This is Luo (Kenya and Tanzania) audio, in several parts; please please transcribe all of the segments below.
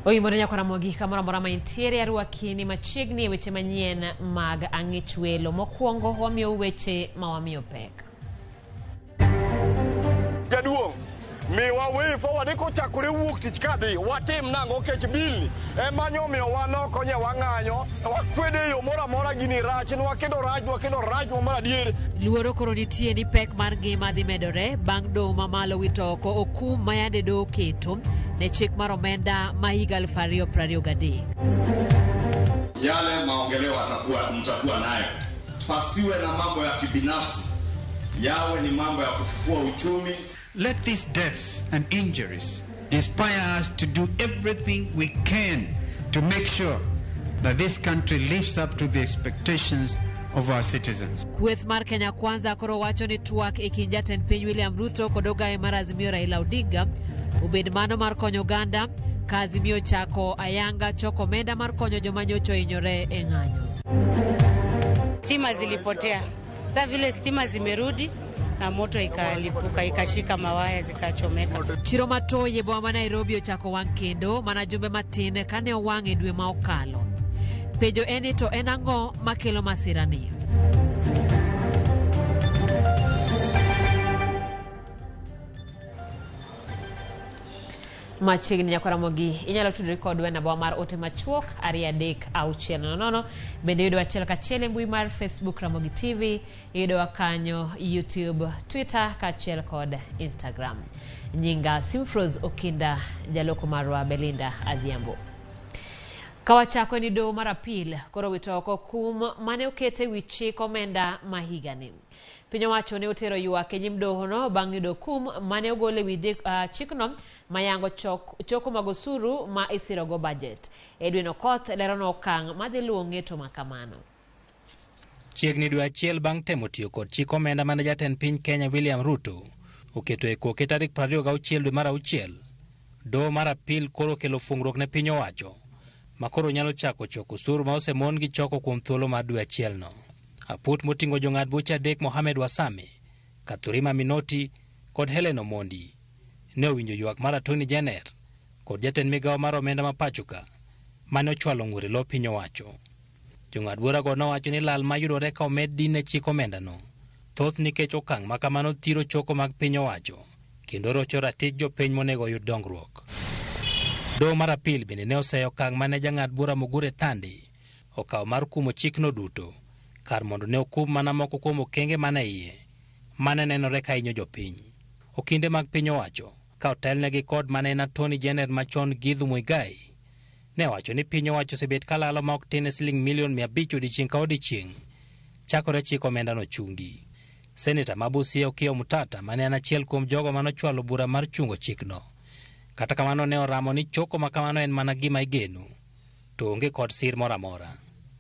Oyimore nyako Ramogi kamoro amora ma intiere arwakini machiegni e weche manyien mag ang'ich welo. Mokwongo wamiyo weche ma wamiyo pek. Jaduong' miwa way forward ko chakore wuok tich kadhi watim nango kech bilni emanyo miyo wano konye wang'anyo wakwede yo mora mora gini rach wakedo rach mar adier. Luoro koro nitie ni pek mar ngima dhi medore bang' doho mamalo wito oko okum ma yande doho keto ne chik mar omenda ma higa 2023. Yale maongelewa mtakuwa nayo, pasiwe na mambo ya kibinafsi, yawe ni mambo ya kufufua uchumi. Let these deaths and injuries inspire us to do everything we can to make sure that this country lives up to the expectations of our citizens. Kweth mar Kenya Kwanza koro wacho ni twak e kind jatend piny William Ruto kod ogaye mar Azimio Raila Odinga obed mano mar konyo Uganda ka Azimio chako ayanga choko omenda mar konyo joma nyocha ohinyore e ng'anyo. Stima zilipotea. Sasa vile stima zimerudi na moto ikalipuka ikashika mawaya zikachomeka. Chiro Matoye boma ma Nairobi ochako wang' kendo mana jumbe matin kane owang' e dwe ma okalo. Penjo eni to en ang'o makelo masirani? Machiegni nyako Ramogi inyalo tudori kodwa na bawa mar ote machuok 23600. Bende yudo achiel kachiel e mbui mar Facebook Ramogi TV, yudo kanyo YouTube, Twitter kachiel kod Instagram. Nyinga Simfros Okinda, jaloko marwa Belinda Adhiambo. Kawachako ni doho mar apil koro wito oko kum mane okete wi chik omenda ma higani. Piny owacho ne otero ywak e nyim doho no bang' yudo kum mane ogole wi chikno mayango choko mag osuru ma isirogo budget. Edwin Okoth lero no okang' madhi luwo ng'eto makamano. Chiegni dwe achiel bang' temo tiyo kod chik omenda mane jatend piny Kenya William Ruto oketo e koke tarik 26 dwe mar auchiel, doho mar apil koro kelo fungruok ne piny owacho makoro nyalo chako choko osuru ma osemon gi choko kuom thuolo mar dwe achiel no. Aput moting'o jong'ad bucha adek Mohamed Wasame, Katurima Minoti kod Helen Omondi ne owinjo ywak mar Attorney General kod jatend migawo mar omenda ma pachoka mane ochwalo ng'ure lo piny owacho. Jong'ad bura go nowacho ni lal ma yudore ka omed din ne chik omenda no thoth nikech okang' ma kamano thiro choko mag piny owacho kendo rocho ratich jopiny monego yud dongruok. Doho mar apil bende ne oseyo okang' mane jang'ad bura Mugure Thandi okawo mar kumo chikno duto kar mondo ne okum mana moko kuom okenge mane iye mane nenore ka hinyo jopiny. Okinde mag piny owacho ka otelnegi kod mane en Attorney General machon Githu Muigai ne wacho ni piny owacho osebet kalalo ma ok tin siling milion 500 odiechieng' ka odiechieng' chakore chik omenda no chungi. Senator Mabusia Okiya Mutata mane en achiel kuom jogo mane ochwalo bura mar chungo chikno, kata kamano ne oramo ni choko makamano en mana gima igeno to onge kod sir moro amora.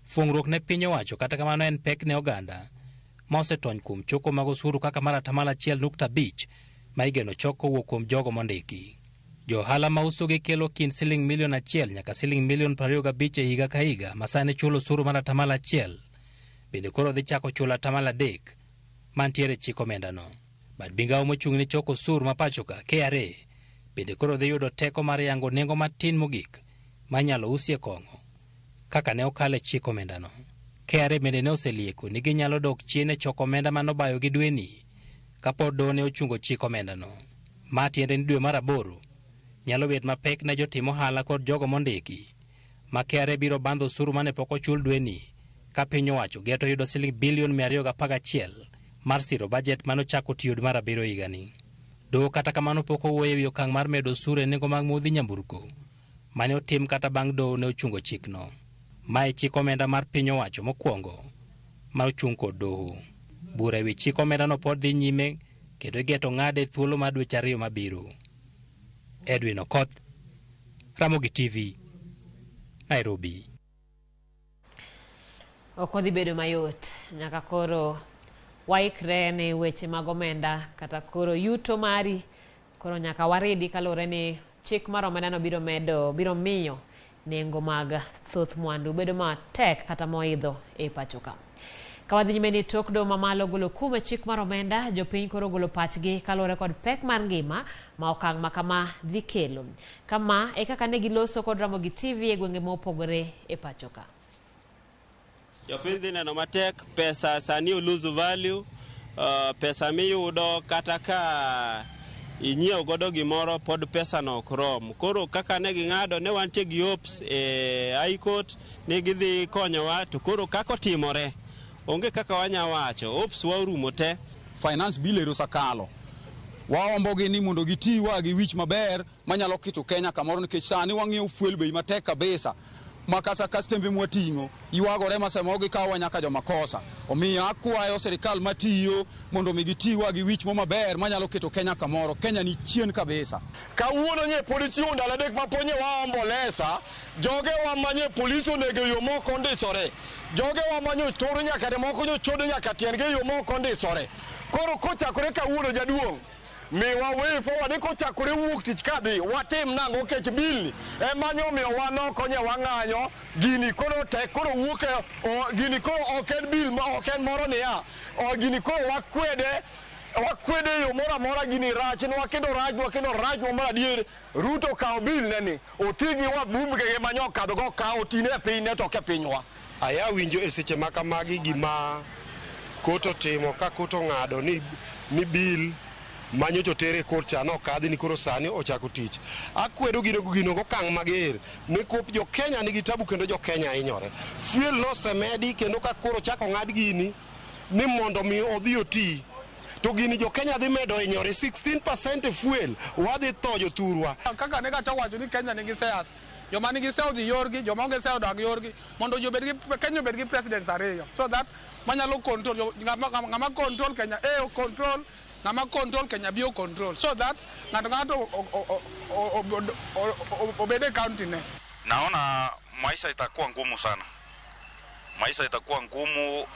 Fungruok ne piny owacho kata kamano en pek ne oganda ma osetony kuom choko mag osuru kaka mar 1.5% ma igeno choko wuok kuom jogo mondiki. Johala ma usogi kelo kind siling milion 1 nyaka siling milion 25 e higa ka higa ma sani chulo osuru mar 1% bende koro dhi chako chulo 3% mantiere chik omenda no. Bad migawo mochung' ni choko osuru ma pachoka KRA bende koro dhi yudo teko mar yango nengo matin mogik manyalo usie kong'o kaka ne okale chik omenda no. KRA bende ne oselieko ni ginyalo dok chien e choko omenda manobayo gi dweni kapod doho ne ochungo chik omenda no. Ma tiende ni dwe mar 8 nyalo bet mapek ne jotimo ohala kod jogo mondiki ma KRA biro bandho osuru mane pok ochul dweni ka piny owacho geto yudo siling bilion 211 mar siro budget manochako tiyo dwe mar 7 higani. Doho kata kamano pok owuoyo e wi okang' mar medo osuru e nengo mag modhi nyamburko mane otim kata bang' doho ne ochungo chikno. Ma e chik omenda mar piny owacho mokwongo ma ochung' kod doho. Bura e wi chik omenda no pod dhi nyime kendo igeto ng'ade thuolo mar dweche 2 mabiro. Edwin Okoth, Ramogi TV, Nairobi. Okodhi bedo mayot nyaka koro waikre ne weche mag omenda kata koro yuto mari koro nyaka waridi kalore ni chik mar omenda no biro miyo nengo mag thoth mwandu bedo matek kata moidho e pachoka. Kawadhi nyime ni tok do mamalo golo kume chik mar omenda jopiny koro golo pachgi kalore kod pek mar ngima ma okang' makama dhi kelo. Kama e kaka ne giloso kod Ramogi TV e gwenge mopogore e pachoka. Jopiny dhi neno matek, pesa sani lose value, pesa miyudo kata ka inyiewo godo gimoro pod pesa no ok rom. Koro kaka ne ging'ado ne wantie gi hopes High Court ne gidhi konyowa, to koro kako timore onge kaka wanya wacho, hopes wa orumo te. Finance bill erosakalo waombogi ni mondo gitiwa gi wich maber manyalo keto Kenya kamoro, nikech sani wang'iewo fuel bei matek kabisa makasa kastembe mwating'o yuagore masemogi kawa nyaka jomakosa. Omiyo akwayo serikal matiyo mondo migitiwa gi wich maber manyalo keto Kenya kamoro. Kenya ni chien kabisa. Kawuono nye polisi undala dek maponye waombolesa, joge wamanye polisi onege yo moko ndisore. Joge wamanyo toro nyaka de moko nyochodo nyaka tienige yo moko ndisore. Koro kochakore kawuono jaduong', miwa way forward ni kochakore wuok tich kadhi watim nango kech bilni emanyo miyo wanoko nye wang'anyo gini koro tek koro wuoke gini koro oken bil ma oken moro niya gini koro wakwede yo mora gini rach nwa kendo rach mora dier Ruto kawo bil neni otigi wa bumbge manyo kadho go ka otine piny ne to ke pinywa. Aya winjo e seche makamagi gima koto timo ka koto ng'ado ni bil manyocho tere korcha no kadhi ni koro sani ochako tich. Akwedo gino gokang' mager ni kop jo Kenya nigi tabu kendo jo Kenya hinyore. Fuel no semedi kendo ka koro chako ng'ad gini ni mondo mi odhi oti. To gini jo Kenya dhi medo hinyore 16% fuel wadhi to jo thurwa. Kaka ne kacha wacho ni Kenya nigi seyas. Joma nigi seyo dhi yorgi, joma onge seyo dag yorgi mondo Kenya obed gi presidents ariyo. So that manyalo control ngama control Kenya control ngama control Kenya bio control, so that ngato obede county ne. Naona maisha itakuwa ngumu sana. Maisha itakuwa ngumu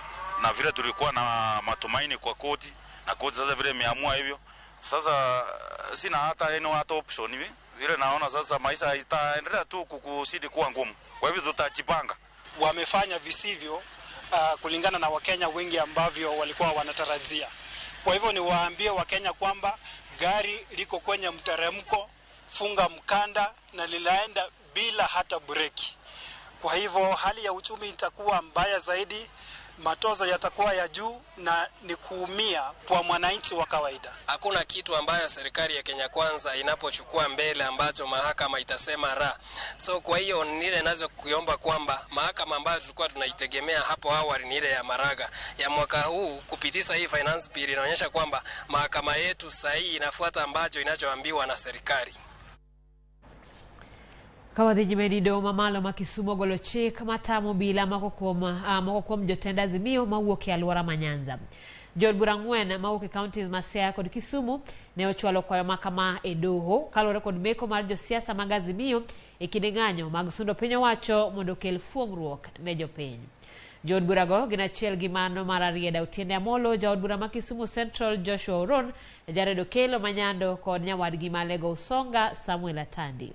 na vile tulikuwa na matumaini kwa koti na koti sasa vile imeamua hivyo. Sasa sina hata option hivi. Vile naona sasa maisha itaendelea tu kukuzidi kuwa ngumu. Kwa hivyo tutajipanga. Wamefanya visivyo kulingana na Wakenya wengi ambavyo walikuwa wanatarajia. Kwa hivyo ni waambie Wakenya kwamba gari liko kwenye mteremko, funga mkanda na lilaenda bila hata breki. Kwa hivyo hali ya uchumi itakuwa mbaya zaidi, matozo yatakuwa ya juu na ni kuumia kwa mwananchi wa kawaida. Hakuna kitu ambayo serikali ya Kenya Kwanza inapochukua mbele ambacho mahakama itasema ra. So kwa hiyo nile nazo kuomba kwamba mahakama ambayo tulikuwa tunaitegemea hapo awali ni ile ya Maraga ya mwaka huu kupitisha hii finance bill inaonyesha kwamba mahakama yetu sahihi inafuata ambacho inachoambiwa na serikali. Kawadhi nyime do mamalo ma Kisumo golo chik matamo bila moko kuom jotend Azimio mawuok e alwora ma Nyanza. Jod bura ng'wen mawuok e counties ma Siaya kod Kisumu ne ochwalo kwayo makama e doho kalore kod meko mar josiasa mag Azimio e kinde ng'anyo mag sundo piny owacho mondo kel fuong'ruok ne jopiny. Jod burago gin achiel gi mano mar Arieda Otiende Amolo, jaod bura ma Kisumu Central Joshua Oron, Jared Okelo Manyando kod nyawadgi ma Lego Usonga Samuel Atandi.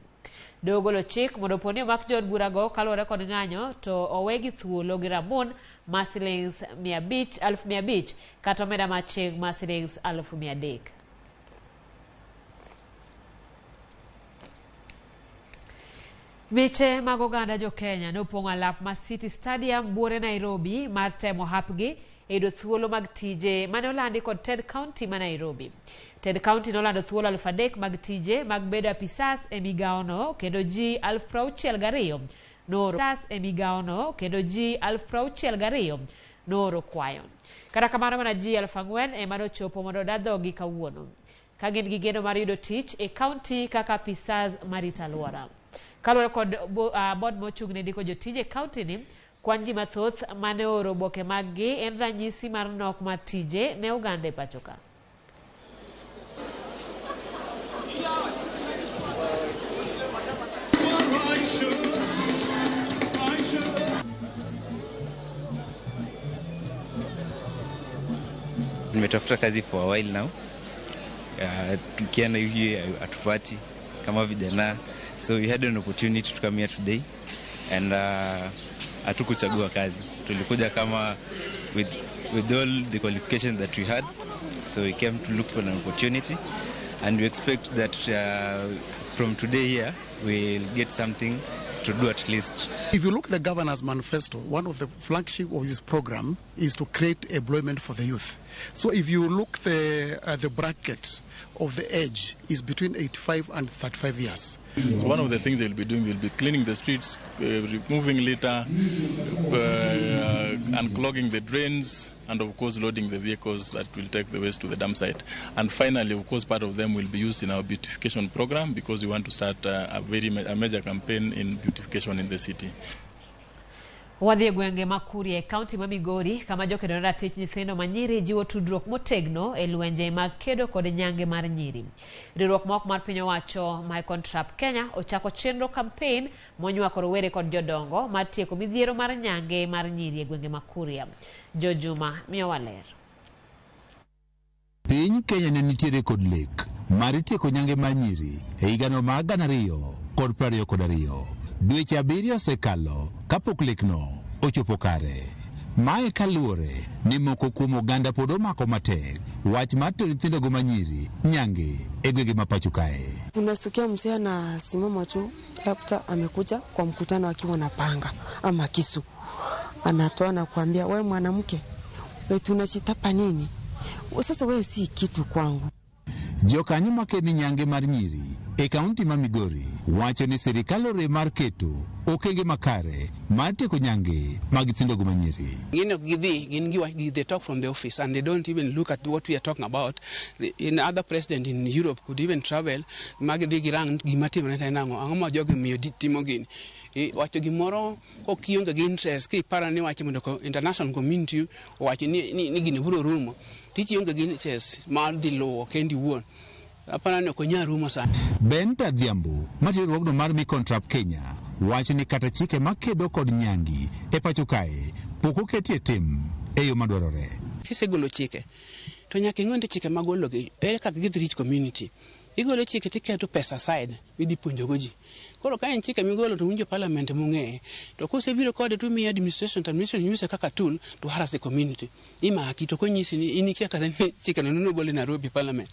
Dogolo chik mondo poni omak jod burago kalore kod ng'anyo to owegi thuolo gi Ramon ma shillings 1,500 kata omenda ma ching ma shillings 300,000. Weche mag oganda jo Kenya ne opong'o alap ma City Stadium buore Nairobi mar temo hapgi e do thuolo mag tije mane olandi kod Ted County ma Nairobi. Ted County nolando thuolo 3,000 mag tije mag bedo apisas e migaono kendo ji 62,000 noro e migaono kendo ji 62,000 noro kwayo. Kata kamano mana ji 4,000 ema nochopo mondo dadhogi kawuono ka gin gi geno mar yudo tich e county kaka apisas marita alwora. Kalore kod bod mochung'ne ndiko jotije county ni, kwan ji mathoth mane oro boke maggi en ranyisi mar nok mar tije ne oganda e pachoka. Nimetafuta kazi for a while now. Tukiana hivi atupati kama vijana. So we had an opportunity to come here today and hatukuchagua kazi. Tulikuja kama with all the qualifications that we had. So we came to look for an opportunity, and we expect that from today here we'll get something to do at least. If you look at the governor's manifesto, one of the flagship of his program is to create employment for the youth. So if you look the bracket of the age is between 85 and 35 years. So one of the things they'll be doing, they'll be cleaning the streets, removing litter, unclogging the drains, and of course loading the vehicles that will take the waste to the dump site. And finally, of course, part of them will be used in our beautification program, because we want to start a major campaign in beautification in the city. Wadhi gwenge Makuria County ma Migori kama jokedo ratich nyithindo manyiri jiwo tudruok motegno e lwenje mag kedo kod nyange mar nyiri. Riwruok mok mar piny owacho My Contract Kenya ochako chenro campaign monywako rowere kod jodongo mar tieko midhiero mar nyange mar nyiri e gwenge Makuria. Jojuma miyo waler. Piny Kenya ne nitiere kod lek mar tieko nyange mar nyiri e higano mag 2022. Dweche 7 osekalo kapok lekno ochopo kare. Mae kaluwore ni moko kuom oganda pod omako matek wach mar tero nyithindogo manyiri nyange e gwenge ma pacho kae. Unastukia mzee anasimama tu, labda amekuja kwa mkutano akiwa na panga ama kisu, anatoa na kuambia, wewe mwanamke, wewe tunashitapa nini? Sasa wewe si kitu kwangu. Jokanyo makeni nyange mar nyiri e kaunti ma Migori wacho ni sirikal ore mar keto okenge makare mar tieko nyange mag nyithindogo manyiri. They talk from the office and they don't even look at what we are talking about. In other president in Europe could even travel magidhi girang gimatimore nango ang'o jogi miyo timo gini. Wacho gimoro kokionge gi interest ki para ni wacho mondo international community wacho ni gini biro rumo. Tichionge gi interest mar dhi luwo kendi wuon. Apana ne konya rumo sana. Benta Dhiambo matiruogno mar My Contract Kenya wacho ni kata chike makedo kod nyangi e pacho kae pok oketie tim e yo madwarore. Kisegolo chike to nyaka ing'onde chike magologi ere kaka gidhi community. Igolo chike tiketo pesa side midhi puonjogo ji. Koro ka en chike migolo to winjo parliament mung'e to kosebiro kode to mi administration use kaka tool to harass the community. Imaki to konyisi ni inikia kata chike no bole Nairobi parliament.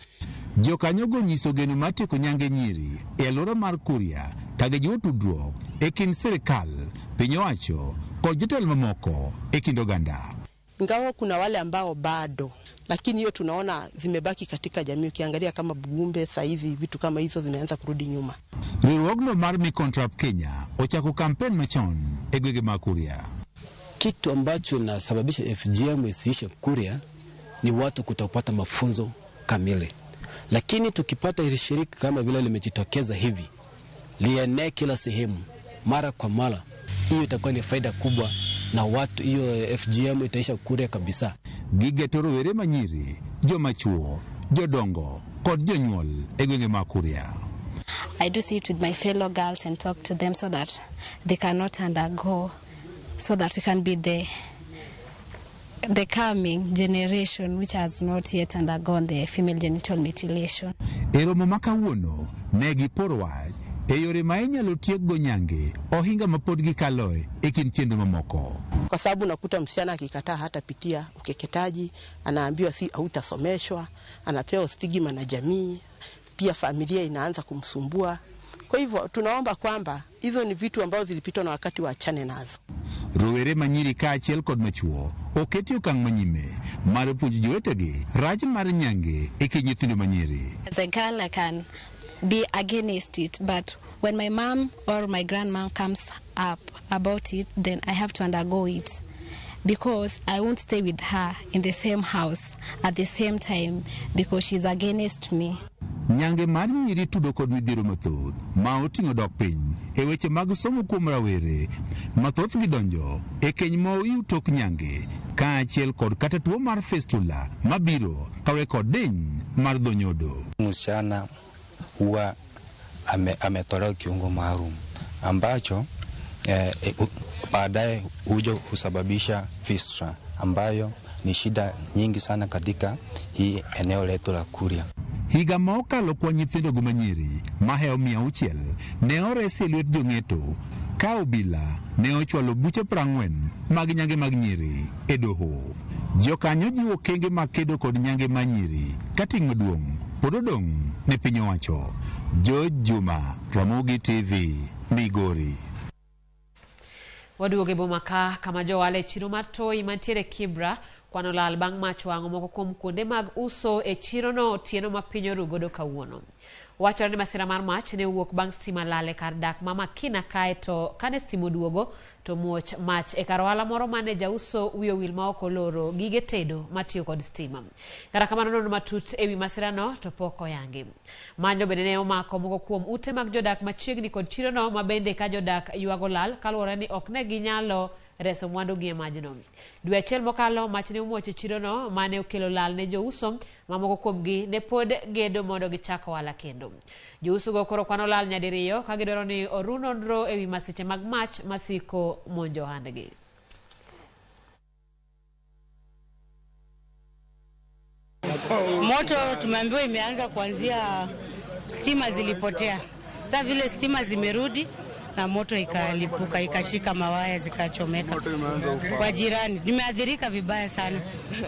Jokanyogo nyiso geno mar tieko nyange nyiri e alwora mar Kuria ka gijiwo tudruok e kind sirikal, piny owacho kod jotelo mamoko e kind oganda. Ingawa kuna wale ambao bado, lakini hiyo tunaona zimebaki katika jamii. Ukiangalia kama Bugumbe sasa hivi vitu kama hizo zimeanza kurudi nyuma. Riwruogno mar My Contract Kenya ochako kampeni machon e gwenge ma Kuria. Kitu ambacho nasababisha FGM isiishe Kuria ni watu kutopata mafunzo kamili. Lakini tukipata hili shirika kama vile limejitokeza hivi, lienee kila sehemu mara kwa mara, hiyo itakuwa ni faida kubwa na watu, hiyo FGM itaisha Kuria kabisa. Gigeto rowere manyiri, jomachuo, jodongo kod jonyuol e gwenge ma Kuria. I do sit with my fellow girls and talk to them so that they cannot undergo, so that we can be the coming generation which has not yet undergone the female genital mutilation. Eromo makawuono ne giporo wach e yore ma inyalo tiekgo nyange ohinga mapod gikaloe e kind chenro mamoko. Kwa sababu nakuta msichana akikataa hata pitia ukeketaji, anaambiwa si hautasomeshwa, anapewa stigma na jamii, pia familia inaanza kumsumbua. Kwa hivyo tunaomba kwamba hizo ni vitu ambazo zilipitwa na wakati, waachane nazo. Rowere manyiri kaachiel kod machuo oketi okang' manyime mar puonjo jowetegi rach mar nyange e kind nyithindo manyiri. As a girl, I can be against it, but when my mom or my grandma comes up about it, then I have to undergo it, because I won't stay with her in the same house at the same time because she's against me. Nyange mar nyiri tudo kod midhiero mathoth ma oting'o dok piny e weche mag somo kuom rawere mathoth gidonjo e keny moiw tok nyange kaachiel kod kata tuo mar fistula mabiro kawe kod diny mar dhonyodo. Msichana huwa ametolewa kiungo maalum ambacho baadaye huja kusababisha fistula ambayo ni shida nyingi sana katika hii eneo letu la Kuria. Higa mokalo kwa nyithindogo manyiri maheo 600 ne oresi e lwet jong'eto ka obila ne ochwalo buche 40 mag nyange mag nyiri e doho. Jokanyo jiwo okenge makedo kod nyange manyiri kating'o duong' pod odong' ne piny owacho. George Juma, Ramogi TV, Migori. Waduoge bomaka kama jowale chiro mar Toi mantiere Kibra kwano lal bang' mach wang'o moko kuom kuonde mag uso e chirono otieno ma piny orugodo kawuono. Wachore ni masira mar mach ne wuok bang' stima lale kar dak ma Makina kae to kane stima duogo to muoch mach e kar ohala moro mane jauso wiyo wil ma ok oloro gige tedo matiyo kod stima. Kata kamano nono matut ewi masirano to pok oyangi. Manyo bende ne omako moko kuom ute mag jodak machiegni kod chirono ma bende ka jodak ywago lal kaluwore ni ok ne ginyalo reso mwandu gi e majno. Dwe achiel mokalo mach ne omuoch e chirono mane okelo lal ne jouso ma moko kuomgi ne pod gedo mondo gichak ohala kendo. Jouso go koro kwano lal nyadiriyo ka gidwaro ni oru nonro ewi masiche mag mach masiko monjo ohandgi. Moto tumeambiwa imeanza kuanzia stima zilipotea. Sasa vile stima zimerudi na moto ikalipuka, ikashika mawaya zikachomeka. Kwa jirani nimeathirika vibaya sana.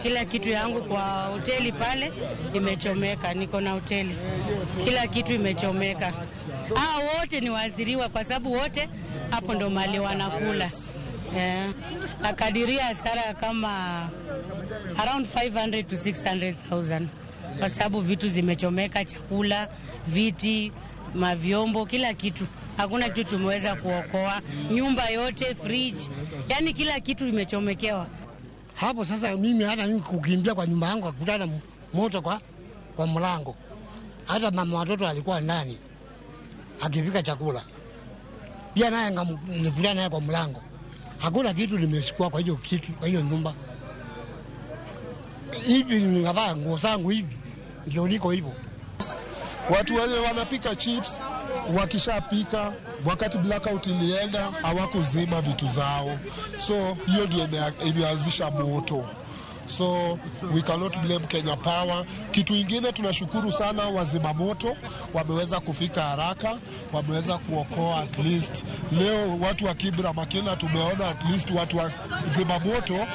Kila kitu yangu kwa hoteli pale imechomeka, niko na hoteli. Kila kitu imechomeka. Hao wote ni waathiriwa kwa sababu wote hapo ndo mali wanakula. Nakadiria hasara kama around 500 to 600,000 kwa sababu vitu zimechomeka, chakula, viti, mavyombo, kila kitu. Hakuna kitu tumeweza kuokoa, nyumba yote, fridge, yani kila kitu imechomekewa. Hapo sasa mimi hata mimi kukimbia kwa nyumba yangu akutana moto kwa mlango. Hata mama watoto alikuwa ndani akipika chakula. Pia naye nilikutana naye kwa mlango. Hakuna kitu limeshikwa kwa hiyo kitu, kwa hiyo nyumba. Hivi ninavaa nguo zangu hivi ndio niko hivyo. Watu wale wanapika chips, wakishapika wakati blackout ilienda hawakuzima vitu zao, so hiyo ndio imeanzisha moto. So we cannot blame Kenya Power. Kitu ingine tunashukuru sana wazima moto, wameweza kufika haraka, wameweza kuokoa at least. Leo watu wa Kibra Makina tumeona at least watu wa zima moto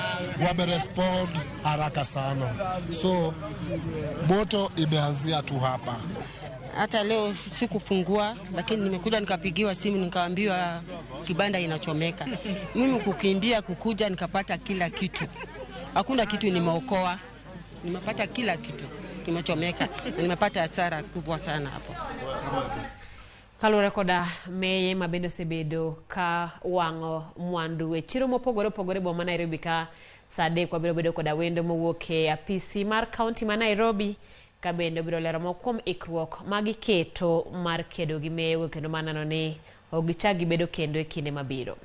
wamerespond haraka sana. So moto imeanzia tu hapa. Hata leo sikufungua, lakini nimekuja nikapigiwa simu nikaambiwa kibanda inachomeka. Mimi kukimbia kukuja nikapata kila kitu. Hakuna kitu nimeokoa. Nimepata kila kitu. Kimechomeka. Nimepata hasara kubwa sana hapo. Kalure koda meye mabendo sebedo ka wango mwandu e chiro mopogore boma Nairobi ka sade kwa bedo koda wendo mowuoke apisi mar county ma Nairobi ka bendo biro lero mokom ikruok magi keto mar kedo gi meyo kendo manano ni ogichagi bedo kendo e kinde mabiro.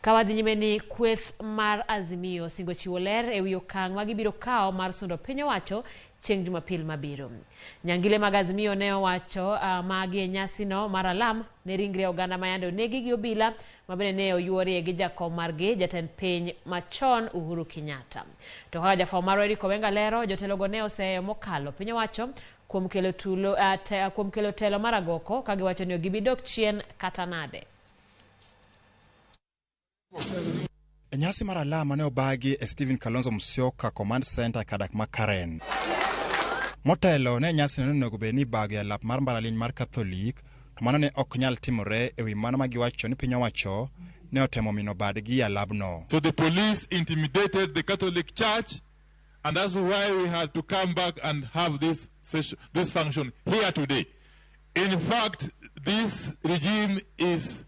Kawadhi nyime ni kweth mar Azimio singo chiwo ler e wi okang' ma gibiro kawo mar sundo piny owacho chieng' Jumapil mabiro. Nyangile mag Azimio ne owacho magi e nyasi no mar alam ne ringre oganda mayando negi gi obila mabende ne oyuorie gi jakom margi jatend piny machon Uhuru Kenyatta. To kaka jafwambo mar Eric Owenga lero, jotelogo ne oseyo mokalo piny owacho kuom kelo telo mar agoko ka giwacho ni gibidok chien kata nade. E nyasi mar alama ne obagi Stephen Kalonzo Musyoka Command Center kadak ma Karen. Motelo ne nyasi no nego be ni bagi alap mar mbalariany mar Catholic, to mano ne ok nyal timore e wi mano ma giwacho ni piny owacho ne otemo mino badgi alabno. So the police intimidated the Catholic Church, and that's why we had to come back and have this function here today. In fact, this regime is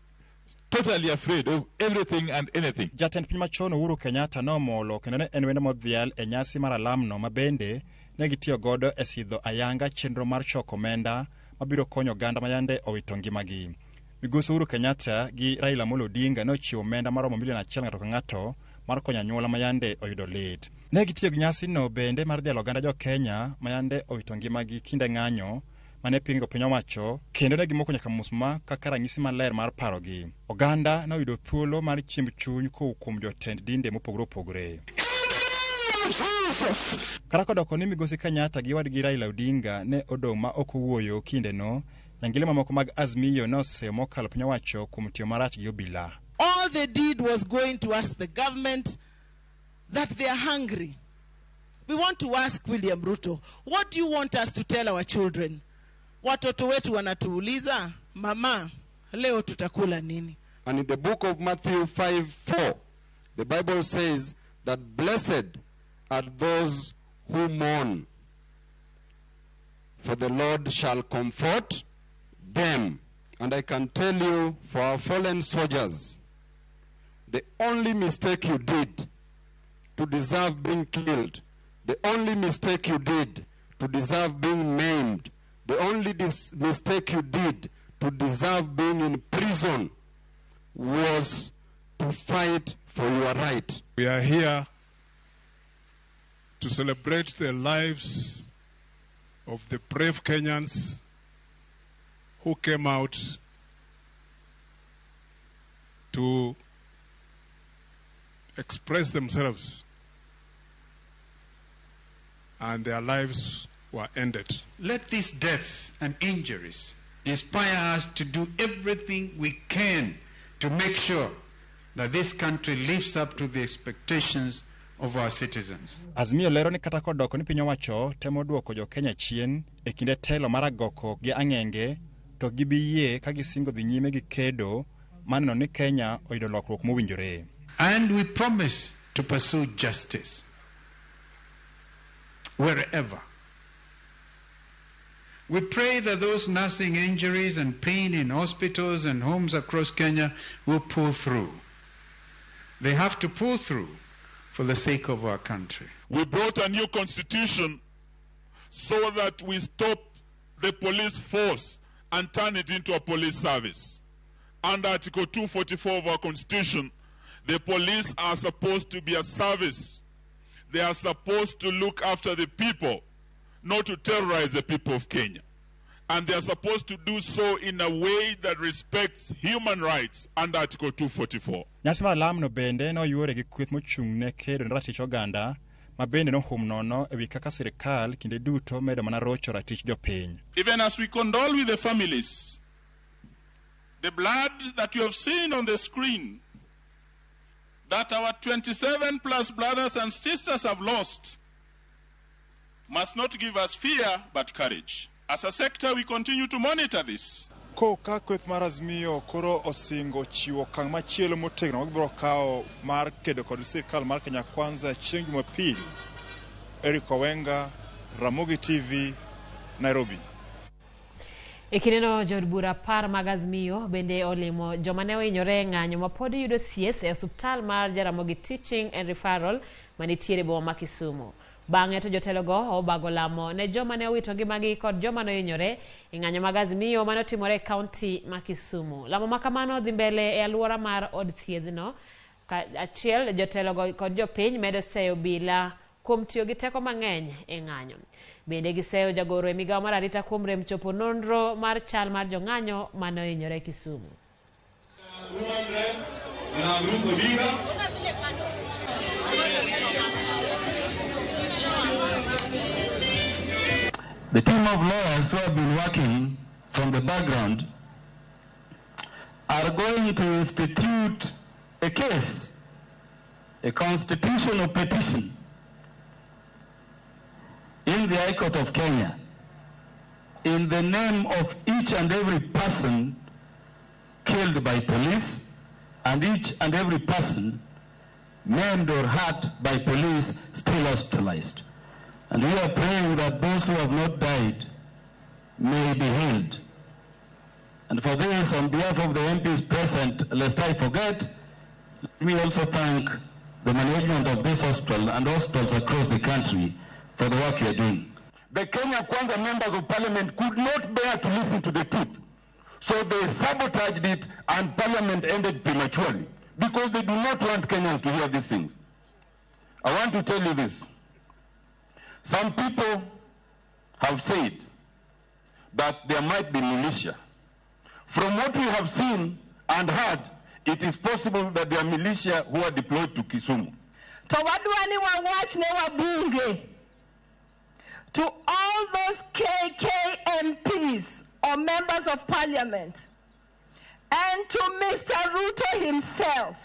totally afraid of everything and anything. Jatend piny machon Uhuru Kenyatta nomolo kendo ne en wendo modhial e nyasi mar alamno mabende ne gitiyo godo e sidho ayanga chenro mar choko omenda mabiro konyo oganda mayande owito ngimagi. Migosi Uhuru Kenyatta gi Raila Amolo Odinga ne ochiwo omenda maromo milion 1 ng'ato ka ng'ato mar konyo anyuola mayande oyudo lit. Ne gitiyo gi nyasi no bende mar dhialo oganda jo Kenya mayande owito ngimagi kinde ng'anyo mane pingo piny owacho kendo ne gimoko nyaka musma kaka ranyisi maler mar parogi. Oganda ne oyudo thuolo mar chiemb chuny kuom jotend dinde mopogore opogore. Kara kodoko ni migosi Kenyatta gi wadgi Raila Odinga ne odong' ma ok owuoyo kinde no, nyangile mamoko mag Azimio ne oseyo mokalo piny owacho kuom tiyo marach gi obila. All they did was going to ask the government that they are hungry. We want to ask William Ruto, what do you want us to tell our children? Watoto wetu wanatuuliza, mama, leo tutakula nini? And in the book of Matthew 5:4, the Bible says that blessed are those who mourn, for the Lord shall comfort them. And I can tell you, for our fallen soldiers, the only mistake you did to deserve being killed, the only mistake you did to deserve being maimed, the only mistake you did to deserve being in prison was to fight for your right. We are here to celebrate the lives of the brave Kenyans who came out to express themselves, and their lives were ended. Let these deaths and injuries inspire us to do everything we can to make sure that this country lives up to the expectations of our citizens. Azimio lero ni kata kodoko ni piny owacho temo duoko jo Kenya chien e kinde telo mar agoko gi ang'enge to gibiyie ka gisingo dhi nyime gi kedo maneno ni Kenya oyudo lokruok mowinjore. And we promise to pursue justice wherever. We pray that those nursing injuries and pain in hospitals and homes across Kenya will pull through. They have to pull through for the sake of our country. We brought a new constitution so that we stop the police force and turn it into a police service. Under Article 244 of our constitution, the police are supposed to be a service. They are supposed to look after the people, not to terrorize the people of Kenya. And they are supposed to do so in a way that respects human rights under Article 244. Nyasi mar lamno bende no yuore gi kweth mochung' ne kedo ne ratich oganda ma bende no hum nono ewi kaka sirikal kinde duto medo mana rocho ratich jopiny. Even as we condole with the families, the blood that you have seen on the screen that our 27 plus brothers and sisters have lost must not give us fear but courage. As a sector, we continue to monitor this. Koka kweth mar Azimio koro osingo chiwo okang' machielo motegno ma gibiro kawo mar kedo kod sirikal mar Kenya Kwanza chieng' Jumapil. Eric Owenga, Ramogi TV, Nairobi. Ikineno jod bura par mag Azimio bende olimo joma ne ohinyore ng'anyo ma pod yudo thieth e osuptal mar Jaramogi Teaching and Referral manitiere boma ma Kisumu. Bang'e to jotelogo obago lamo ne joma ne owito ngimagi kod joma ne ohinyore e ng'anyo mag Azimio mane otimore e kaunti ma Kisumu. Lamo ma kamano dhi mbele e alwora mar od thiedhno. Achiel jotelogo kod jopiny medo seyo bila kuom tiyo gi teko mang'eny e ng'anyo. Bende giseyo jagoro e migawo mar arita kuom rem chopo nonro mar chal mar jong'anyo mane ohinyore Kisumu. The team of lawyers who have been working from the background are going to institute a case, a constitutional petition in the High Court of Kenya in the name of each and every person killed by police and each and every person maimed or hurt by police still hospitalized. And we are praying that those who have not died may be healed. And for this, on behalf of the MPs present, lest I forget, let me also thank the management of this hospital and hospitals across the country for the work you are doing. The Kenya Kwanza members of parliament could not bear to listen to the truth. So they sabotaged it and parliament ended prematurely because they do not want Kenyans to hear these things. I want to tell you this. Some people have said that there might be militia. From what we have seen and heard, it is possible that there are militia who are deployed to Kisumu. Tawadwani wawachne wabunge. To all those KK MPs or members of parliament and to Mr. Ruto himself,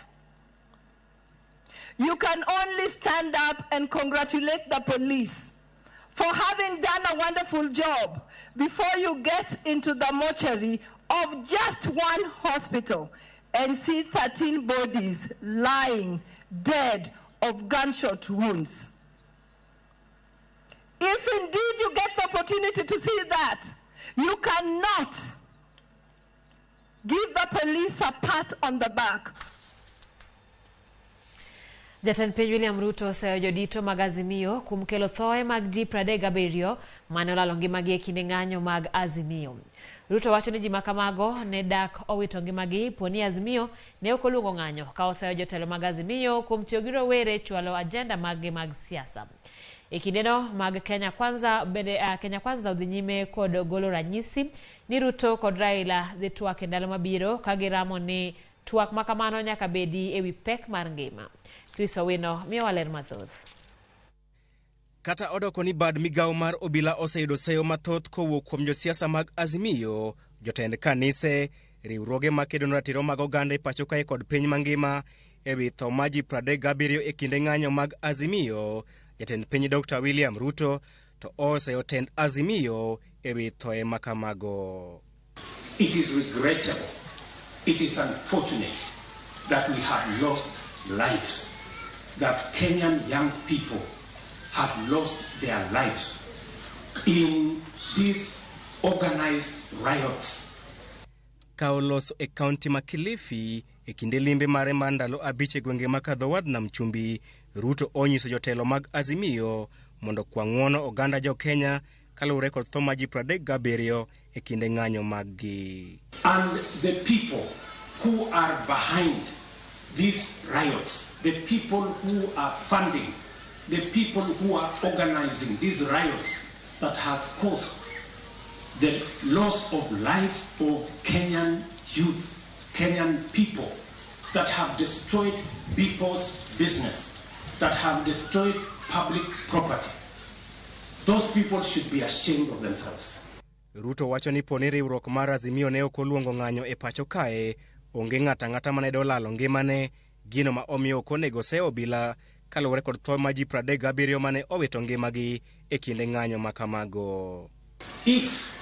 you can only stand up and congratulate the police for having done a wonderful job before you get into the mortuary of just one hospital and see 13 bodies lying dead of gunshot wounds. If indeed you get the opportunity to see that, you cannot give the police a pat on the back. Jatend piny William Ruto oseyo jodito mag Azimio kuom kelo thoe mag ji 37 mane olalo ngimagi e kinde ng'anyo mag Azimio. Ruto wacho ni ji makamago ne dak owito ngimagi poni Azimio ne ok oluongo ng'anyo ka oseyo jotelo mag Azimio kuom tiyo gi rowere chwalo ajenda mag siasa. E kindeno mag Kenya Kwanza bende Kenya Kwanza odhi nyime kod golo ranyisi ni Ruto kod Raila dhi twak e ndalo mabiro ka giramo ni twak makamano nyaka bedi ewi pek mar ngima. Chris Owino miyo waler mathoth. Kata odoko ni bad migawo mar obila oseyudo seyo mathoth kowuok kuom josiasa mag Azimio, jotend kanise, riwruoge makedo ratiro mag oganda e pacho kae kod piny mangima ewi tho ma ji 37 e kinde ng'anyo mag Azimio. Jatend piny Dr. William Ruto to oseyo tend Azimio ewi thoe makamago. It is regrettable, it is unfortunate that we have lost lives, that Kenyan young people have lost their lives in these organized riots. Kaoloso e kaunti ma Kilifi e kinde limbe mare mar ndalo abich e gwenge makadho wadh nam chumbi, Ruto onyiso jotelo mag Azimio mondo kwa ng'uono oganda jo Kenya kaluwore kod tho ma ji 37 e kinde ng'anyo maggi. And the people who are behind these riots, the people who are funding, the people who are organizing these riots that has caused the loss of life of Kenyan youth, Kenyan people, that have destroyed people's business, that have destroyed public property. Those people should be ashamed of themselves. Ruto wacho ni poni riwruok mar Azimio ne ok oluongo ng'anyo e pacho kae, onge ng'ata mane dolalo ngimane, gino ma omiyo ok onego se obila kaluwore kod tho ma ji 37 mane owito ngimagi e kinde ng'anyo makamago. If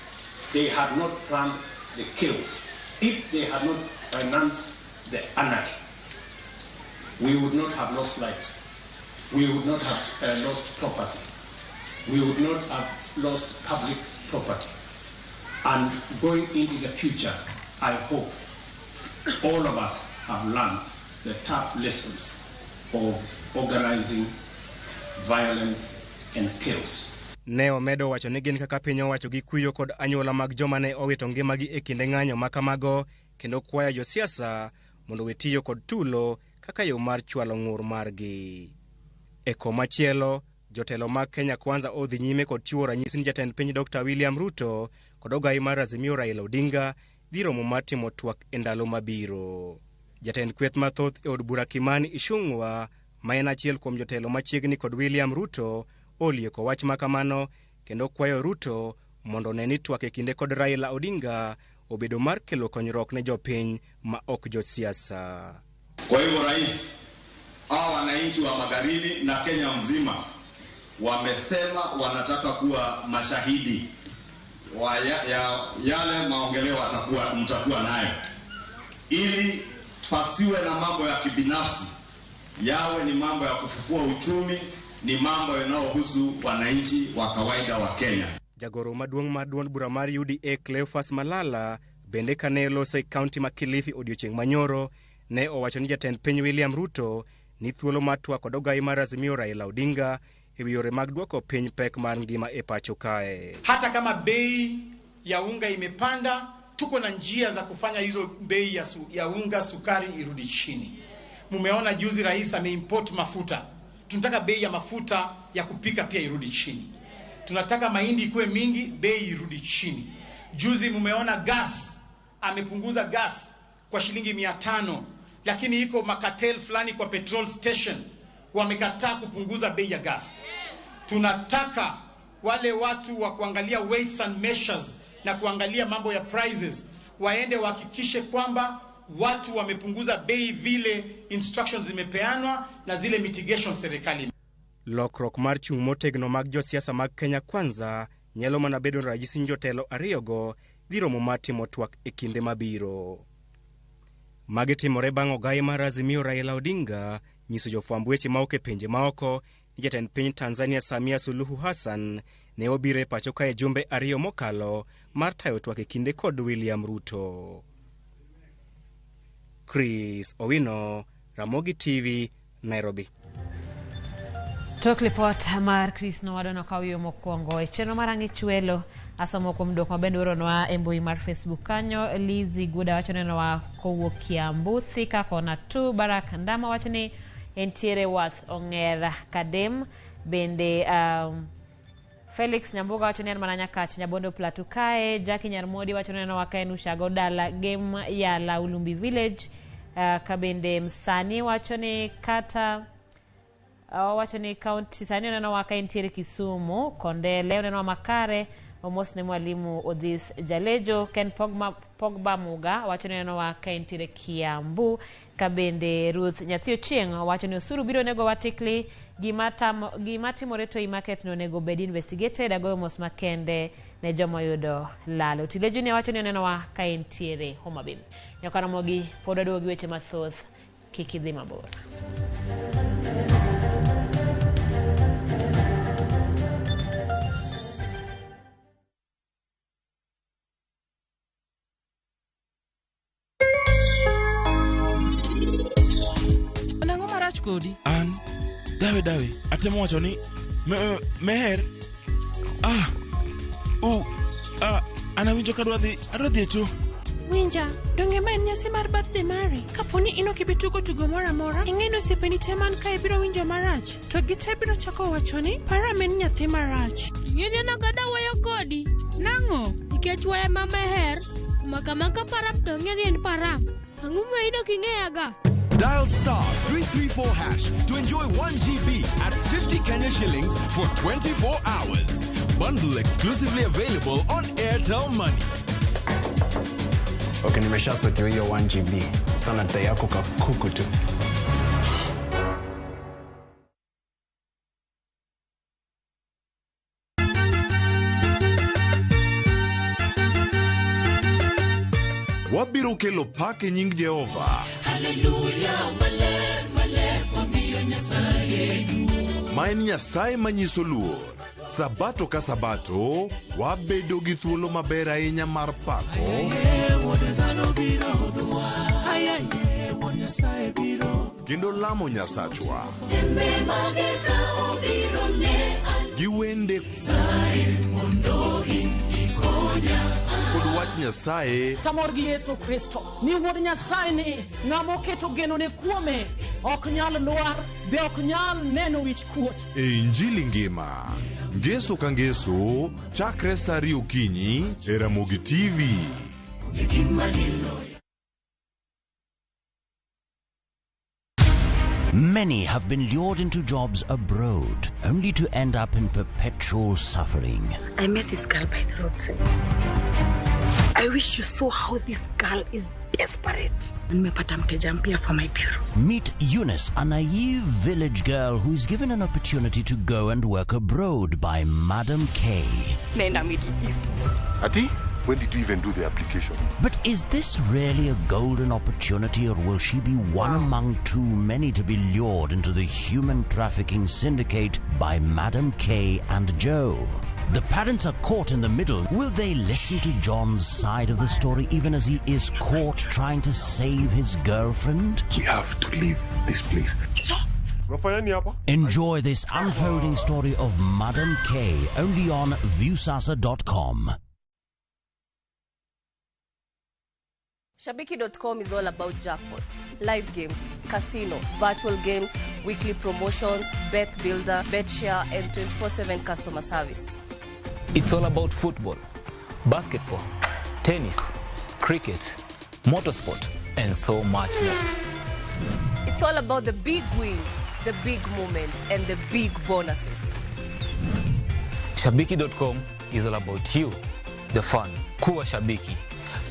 they had not planned the chaos, if they had not financed the anarchy, we would not have lost lives. We would not have lost property. We would not have lost public property. And going into the future, I hope all of us have learned the tough lessons of organizing violence and chaos. Ne omedo wacho ni gin kaka piny owacho gi kuyo kod anyuola mag joma ne owito ngimagi e kinde ng'anyo makamago, kendo kwayo josiasa mondo wetiyo kod tulo kaka yo mar chwalo ng'ur margi. E komachielo, jotelo mag Kenya Kwanza odhi nyime kod chiwo ranyisi ni jatend piny Dr. William Ruto kod ogai mar Azimio Raila Odinga dhi romo mar timo twak e ndalo mabiro. Jatend kweth mathoth e od bura Kimani Ichung'wa, ma en achiel kuom jotelo machiegni kod William Ruto, olieko wach makamano kendo kwayo Ruto mondo ne ni twak e kinde kod Raila Odinga obedo mar kelo konyruok ne jopiny ma ok josiasa. Kwa hivyo rais, hawa wananchi wa Magarini na Kenya mzima wamesema wanataka kuwa mashahidi wa yale maongeleo mtakuwa nayo, ili pasiwe na mambo ya kibinafsi, yawe ni mambo ya kufufua uchumi, ni mambo yanayohusu wananchi wa kawaida wa Kenya. Jagoro maduong' mar duond bura mar UDA Cleophas Malala bende kane loso e kaunti ma Kilifi odiochieng' manyoro ne owacho ni jatend piny William Ruto ni thuolo mar twak kod ogai mar Azimio Raila Odinga e yore mag duoko piny pek mar ngima e pacho kae. Hata kama bei ya unga imepanda, tuko na njia za kufanya hizo bei ya unga, sukari irudi chini. Mumeona juzi rais ameimport mafuta. Tunataka bei ya mafuta ya kupika pia irudi chini. Tunataka mahindi ikuwe mingi, bei irudi chini. Juzi mumeona gas, amepunguza gas kwa shilingi 500, lakini iko makatel fulani kwa petrol station wamekataa kupunguza bei ya gas. Tunataka wale watu wa kuangalia weights and measures na kuangalia mambo ya prices waende wahakikishe kwamba watu wamepunguza bei vile instructions zimepeanwa na zile mitigation serikali. Lokruok mar chung' motegno mag josiasa mag Kenya Kwanza nyalo mana bedo ranyisi ni jotelo ariyogo dhi romo mar timo twak e kinde mabiro. Magi timore bang' ogai mar Azimio Raila Odinga nyiso jofwamb weche maok e pinje maoko ni jatend piny Tanzania Samia Suluhu Hassan ne obiro e pacho ka e jumbe ariyo mokalo mar tayo twak e kinde kod William Ruto. Chris Owino, Ramogi TV, Nairobi. Tok report mar Chris Nowadono kawiyo mokwongo e chenro mar ang'ich welo asomo kuom dwoko mabende oronwa e mbui mar Facebook kanyo. Lizzy Guda wacho neno wa kowuok Kiambu, Thika kona tu. Barak Ndama wacho ni entiere Wath Ong'era Kadem. Bende Felix Nyambuga wacho ni en mana Nyakach Nyabondo Plateau kae. Jackie Nyarmodi wacho neno wa kae Ushago Dala Game ya Laulumbi Village. Kabende Msani wacho ni kata wacho ni county sani neno waka entiere Kisumu. Kondele neno Makare omos ne mwalimu Odhis Jalejo. Ken Pogba Muga wacho neno waka entiere Kiambu. Kabende Ruth Nyathio Chieng wacho ni osuru biro nego watikli gimatimore to market no nego bed investigated. Agoyo mos makende ne jomo yudo lalo. Tile Junior wacho ni neno waka entiere Homa Bay. Nyaka Ramogi pod aduogi weche mathoth kik idhi mabor. Kodi an dawe atemo wacho ni meher anawinjo kadwa dhi echo. Winja, donge ma en nyasi mar birthday mari? Kaponi inokibi tugo mora mora, ing'eno siepeni te man ka ibiro winjo marach, to gite biro chako wacho ni para men nyathi marach. Ing'eni nakada wayo kodi nang'o nikech waya ma meher makamaka parap to ng'eni en parap ang'o ma idok ing'eyaga. Dial *334# to enjoy 1 GB at 50 Kenya shillings for 24 hours. Bundle exclusively available on Airtel Money. Okay, nimeshasetiwa hiyo 1 GB. Sana tayako kakuku tu. Wabiro kelo pak e nying Jehova. Hallelujah, male, wamiyo Nyasaye. Ma en Nyasaye manyiso luor. Sabato ka sabato, wabedo gi thuolo maber ahinya mar pako. Kendo lamo Nyasachwa. Gi wende kod wach Nyasaye. Tamor gi Yesu Kristo ni wuod Nyasaye ni ng'amo keto geno ne kuome ok nyal lwar be ok nyal neno wich kuot. E Injili ngima ngeso ka ngeso chakre saa 2 okinyi e Ramogi TV. Many have been lured into jobs abroad, only to end up in perpetual suffering. I met this girl by the roadside. I wish you saw how this girl is desperate. Nimepata mteja mpya for my bureau. Meet Eunice, a naive village girl who is given an opportunity to go and work abroad by Madam K. Nenda Middle East. Ati? When did you even do the application? But is this really a golden opportunity, or will she be one among too many to be lured into the human trafficking syndicate by Madam K and Joe? The parents are caught in the middle. Will they listen to John's side of the story even as he is caught trying to save his girlfriend? We have to leave this place. Enjoy this unfolding story of Madam K only on viewsasa.com. Shabiki.com is all about jackpots, live games, casino, virtual games, weekly promotions, bet builder, bet share, and 24/7 customer service. It's all about football, basketball, tennis, cricket, motorsport, and so much more. It's all about the big wins, the big moments, and the big bonuses. Shabiki.com is all about you, the fan. Kuwa Shabiki.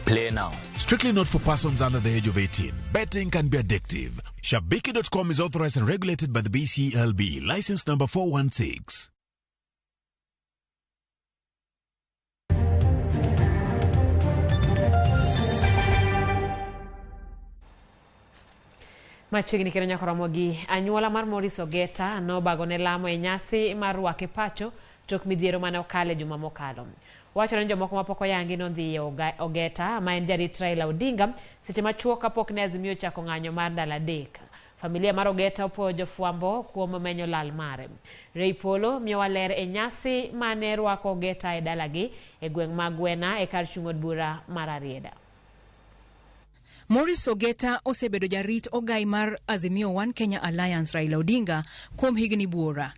Play now. Strictly not for persons under the age of 18. Betting can be addictive. Shabiki.com is authorized and regulated by the BCLB. License number 416. Machiegni kero nyaka Ramogi, anyuola mar Morris Ogeta nobagone lamo e nyasi mar rwake pacho tok midhiero mane okale juma mokalo. Wachore ni jomoko mapok oyangi nodhi Ogeta ma en jarit Raila Odinga seche machuok kapok ne Azimio chako ng'anyo mar ndalo adek. Familia mar Ogeta opwoyo jofwambo kuom menyo lal mare. Ray Polo miyowa ler e nyasi mane rwako Ogeta e dalagi e gweng' ma Gwena e kar chung' od bura mar Arieda. Morris Ogeta osebedo jarit ogai mar Azimio One Kenya Alliance Raila Odinga kuom higni buora.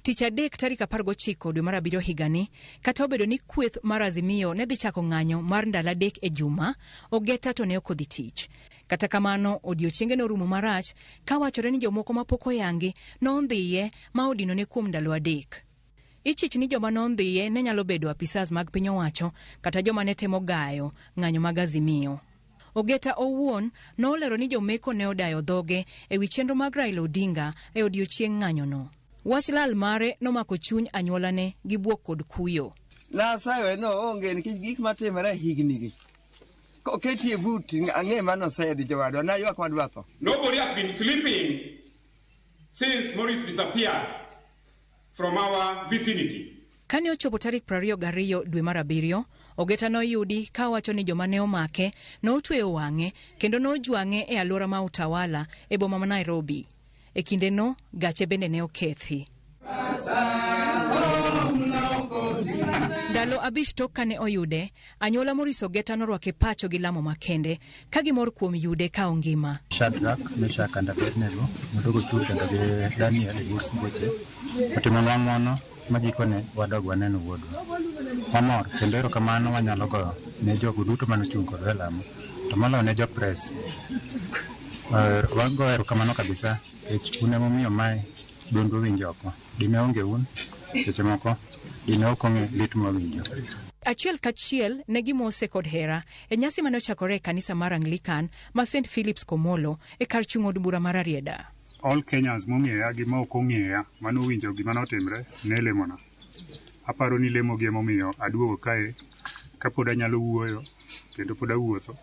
Tich adek tarik 19 dwe mar 7 higani, kata obedo ni kweth mar Azimio ne dhi chako ng'anyo mar ndalo adek e juma, Ogeta to ne okodhi tich. Kata kamano, odiochienge norumo marach ka wachore ni jomoko mapok oyangi nondhiye ma odino ne kuom ndalo adek. Ichich ni joma nondhiye ne nyalo bedo apisas mag piny owacho kata joma ne temo gayo ng'anyo mag Azimio. Ogeta owuon nolero ni jomeko ne odayo dhoge e wi chenro mag Raila Odinga e odiochieng' ng'anyono. Wach lal mare nomako chuny anyuolane gi buok kod kuyo. Nasayo no onge nikech gik matimore higni gi. Koketie but ang'e mano sayo jowadwa na ywak madwatho. Nobody has been sleeping since Morris disappeared from our vicinity. Kane ochopo tarik 22 dwe mar 7, Ogeta noyudi ka wacho ni joma ne omake notweyo wang'e kendo nojwang'e e alwora ma Utawala e boma ma Nairobi. E kinde no, gache bende ne okethi. Ndalo 5 tok kane oyude, anyuola Morris Ogeta norwake pacho gi lamo makende, ka gimor kuom yude ka ongima. Shadrach, Meshach and Abednego, modogo chuo kendo gi Daniel e burs boche. Otimo ng'wono magikone wadog waneno wuodwa. Wamor kendo erokamano wanyalo go ne jogo duto manochung' kod lamo, to moloyo ne jo press. Wago erokamano kabisa nikech un emomiyo mae dundo winjo oko. Dine onge un, seche moko dine ok ong'e lit mawinjo. Achiel kachiel ne gimose kod hera e nyasi mane ochakore e kanisa mar Anglican ma St. Philip's Komolo e kar chung' od bura mar Arieda. All Kenyans mong'eya gi ma ok ong'eya mano winjo gima notimre ne lemona. Aparo ni lemo gi emomiyo aduogo kae ka pod anyalo wuoyo kendo pod awuotho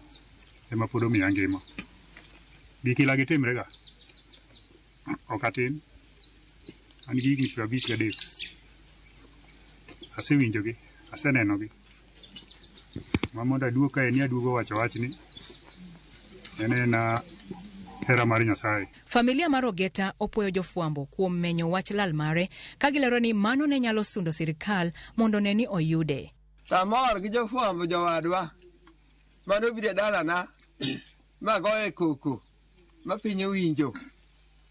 ema pod omiya ngima. Gikila gitimre ga ok atin, an gi higni 53. Asewinjogi, asenenogi. Ma mondo aduogo kae ni aduogo wacho wachni en hera mar Nyasaye. Familia mar Ogeta opwoyo jofwambo kuom menyo wach lal mare ka gilero ni mano ne nyalo sundo sirikal mondo ne ni oyude. Samor gi jofwambo jowadwa mano bide dalana magoye koko ma piny owinjo.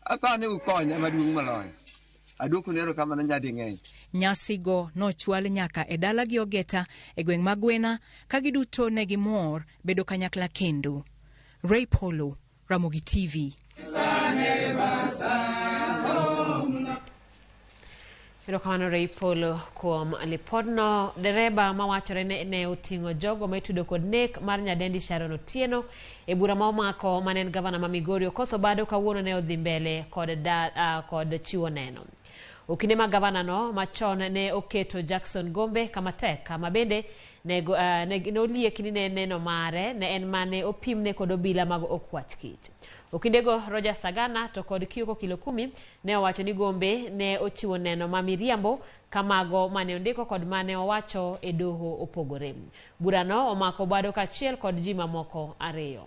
Apane ukonya maduong' maloyo. Aduoko nero kamano nyadi ng'eny. Nyasi go nochwal nyaka e dala gi Ogeta e gweng' ma Gwena ka giduto ne gimor bedo kanyakla kendo. Ray Polo, Ramogi TV. Erokamano Ray Polo kuom lipodno. Dereba mawachore ne oting'o jogo maitudo kod nek mar nyadendi Sharon Otieno e bura ma omako manen gavana ma Migori Okoth Obado kawuono ne odhi mbele kod chiwo neno. Okinde ma gavana no machon ne oketo Jackson Gombe kama tek kama bende ne olieki ni neno mare ne en mane opimne kod obila mag okwach kich. Okindego Roger Sagana to kod Kioko Kilo 10 ne owacho ni Gombe ne ochiwo neno ma miriambo kamago mane ondiko kod mane owacho e doho opogore. Burano omako Obado kachiel kod ji mamoko 2.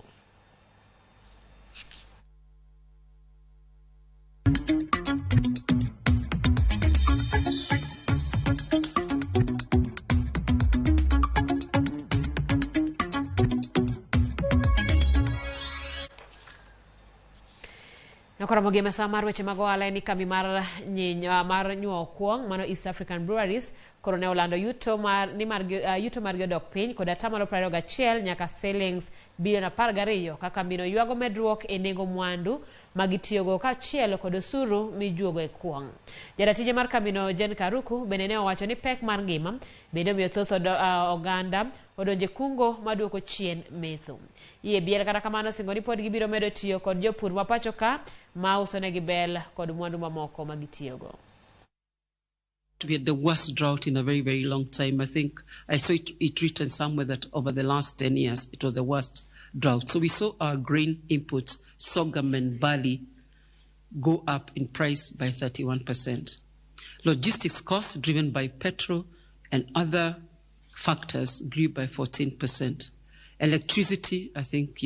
Ramogi mesa mar weche mag ohala ni kambi mar nyuo kuong mano East African Breweries koro ne olando yuto mar odok piny kod 21 nyaka shillings bilion 12 ka kambino ywago medruok e nengo mwandu magitiyogo kachielo kod osuru mijuogo e kwong. Jaratije mar kamino Jen Karuku bende ne owacho ni pek mar ngima bende miyo thoth oganda odonje kungo maduoko chien metho. Iye biel kata kamano singo ni pod gibiro medo tiyo kod jopur ma pacho ka ma usonegi bel kod mwandu mamoko magitiyogo. We had the worst drought in a very, very long time. I think I saw it written somewhere that over the last 10 years, it was the worst drought. So we saw our grain inputs, sorghum and barley, go up in price by 31%. Logistics costs driven by petrol and other factors grew by 14%. Electricity, I think,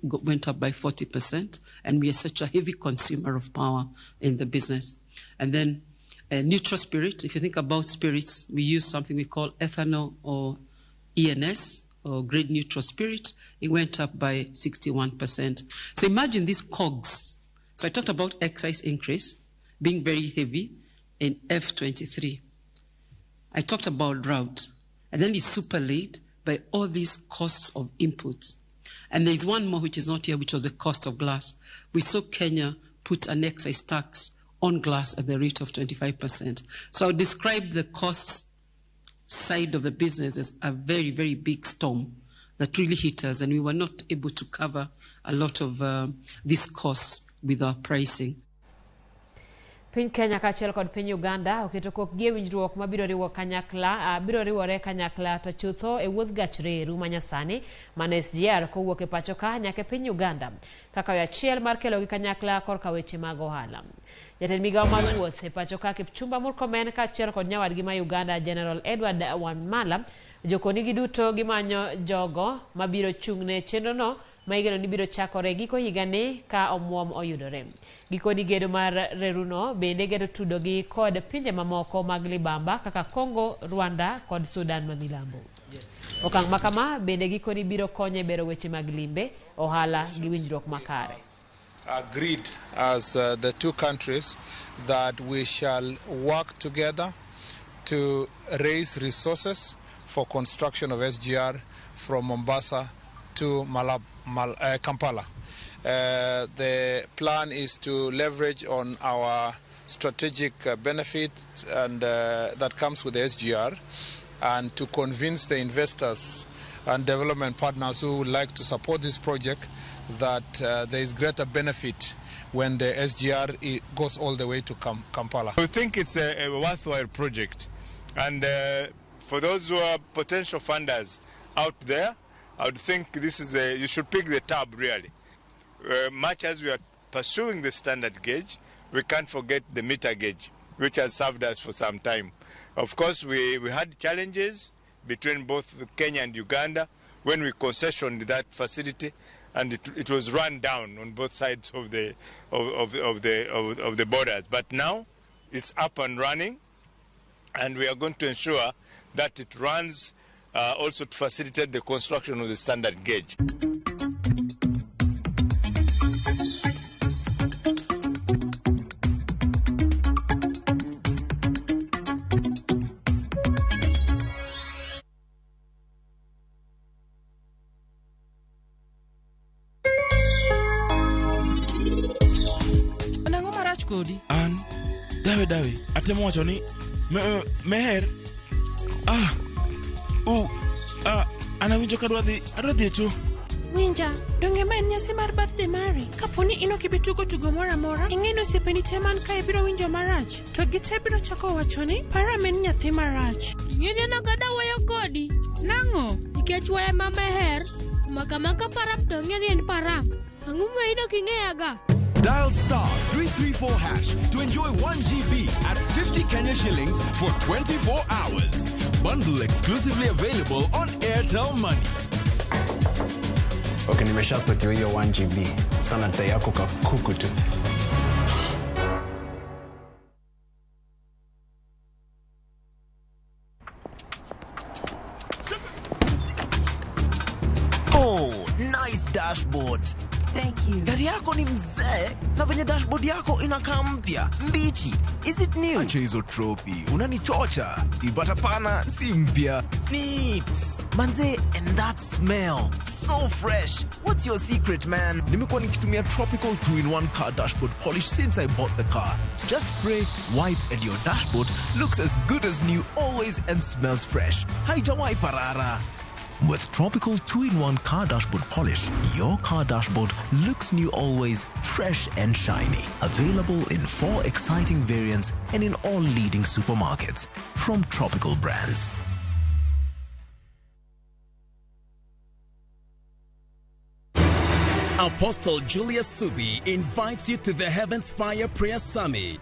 went up by 40%. And we are such a heavy consumer of power in the business. And then neutral spirit, if you think about spirits, we use something we call ethanol or ENS, or grade neutral spirit. It went up by 61%. So imagine these COGS. So I talked about excise increase being very heavy in F23. I talked about drought. And then it's superlaid by all these costs of inputs. And there is one more which is not here, which was the cost of glass. We saw Kenya put an excise tax on glass at the rate of 25%. So I'll describe the costs side of the business as a very, very big storm that really hit us, and we were not able to cover a lot of these costs with our pricing. Piny Kenya kachiel kod piny Uganda oketo kokgi winjruok mabiro riwo kanyakla biro riwore kanyakla to chutho e wuoth gach reru manyasani mane SGR kowuok e pacho ka nyaka piny Uganda kaka achiel mar kelo gi kanyakla korka weche mag ohala. Jatend migawo mar wuoth e pacho ka Kipchumba Murkomen kachiel kod nyawadgi ma Uganda General Edward Wanmala jokoni giduto gimanyo jogo mabiro chung'ne chenrono ma igeno ni biro chakore giko higani ka omuom oyudore. Gikoni gedo mar reruno bende gedo tudogi kod pinje mamoko mag libamba kaka Congo, Rwanda kod Sudan ma milambo. Okang' makama bende gikoni biro konyo e bero weche mag limbe, ohala gi winjruok makare. Agreed as the two countries that we shall work together to raise resources for construction of SGR from Mombasa to Kampala. The plan is to leverage on our strategic benefit and that comes with the SGR, and to convince the investors and development partners who would like to support this project that there is greater benefit when the SGR goes all the way to Kampala. We think it's a worthwhile project, and for those who are potential funders out there, I would think this is you should pick the tab really. Much as we are pursuing the standard gauge, we can't forget the meter gauge, which has served us for some time. Of course, we had challenges between both Kenya and Uganda when we concessioned that facility, and it was run down on both sides of the borders. But now it's up and running, and we are going to ensure that it runs also to facilitate the construction of the standard gauge. An dawe atemo wacho ni meher anawinjo ka adwa dhi cho. Winja, donge ma en nyasi mar birthday mari? Kaponi ino kibitugo tugo mora mora, ing'eno osiepeni te man kae biro winjo marach, to gite biro chako wacho ni para men nyathi marach. Ing'eni nagada wayo kodi. Nang'o? Nikech waya ma meher, makamaka parap to ng'eni en parap. Ang'o ma ino king'eyaga? Dial *334# to enjoy 1 GB at 50 Kenya shillings for 24 hours. Bundle exclusively available on Airtel Money. Okay, nimeshasetiwa hiyo 1 GB. Sana data yako kakuku tu. Oh, nice dashboard. Thank you. Gari yako ni mzee na venye dashboard yako inakaa mpya, mbichi. Is it new? Acha hizo tropi, unanichocha. Ibata pana si mpya. Neat. Manze, and that smell. so fresh. What's your secret, man? Nimekuwa nikitumia Tropical 2-in-1 car dashboard polish since I bought the car. Just spray, wipe, and your dashboard looks as good as new always and smells fresh. Haijawai parara. With Tropical 2-in-1 car dashboard polish, your car dashboard looks new always, fresh and shiny. Available in 4 exciting variants and in all leading supermarkets from Tropical brands. Apostle Julius Subi invites you to the Heavens Fire Prayer Summit.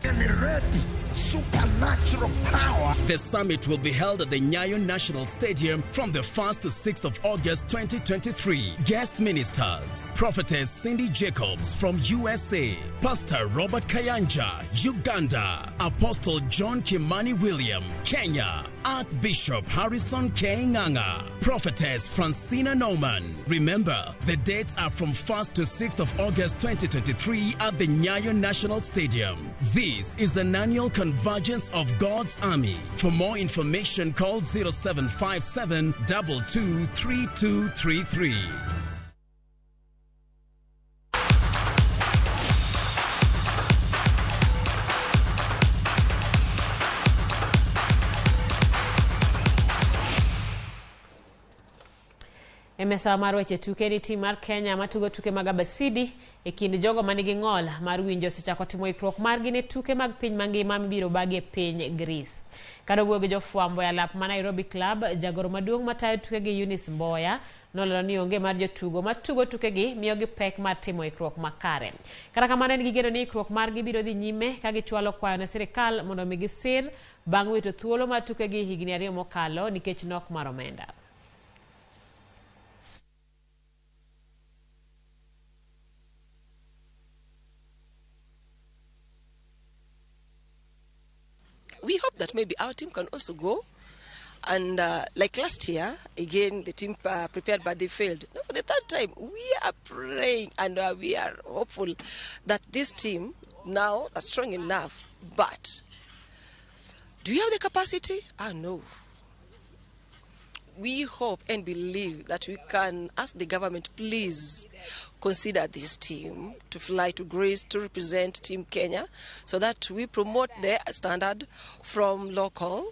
Supernatural power. The summit will be held at the Nyayo National Stadium from the 1st to 6th of August 2023. Guest ministers: Prophetess Cindy Jacobs from USA, Pastor Robert Kayanja, Uganda, Apostle John Kimani William, Kenya, Archbishop Harrison K. Nganga, Prophetess Francina Norman. Remember, the dates are from 1st to 6th of August 2023 at the Nyayo National Stadium. This is an annual convergence of God's army. For more information, call 0757 223233. Emesa mar weche tuke ni tim mar Kenya matugo tuke mag abasidi e kind jogo manigi ng'ol mar winjo osechako timo ikruok margi ne tuke mag piny mangima mibiro bagi e piny Greece. Kado wuoyo gi jofwambo e alap ma Nairobi Club, jagoro maduong' matayo tuke gi Eunice Mboya nolero ni onge mar jotugo matugo tuke gi miyo gi pek mar timo ikruok makare. Kata kamano en gigeno ni ikruok margi biro dhi nyime ka gichwalo kwayo ne sirikal mondo omigi sir bang' wito thuolo mar tuke gi higni 2 mokalo nikech nok mar omenda. We hope that maybe our team can also go. And like last year, again, the team prepared, but they failed. Now, for the 3rd time, we are praying and we are hopeful that this team now are strong enough. But do we have the capacity? No. We hope and believe that we can ask the government, please consider this team to fly to Greece to represent Team Kenya so that we promote their standard from local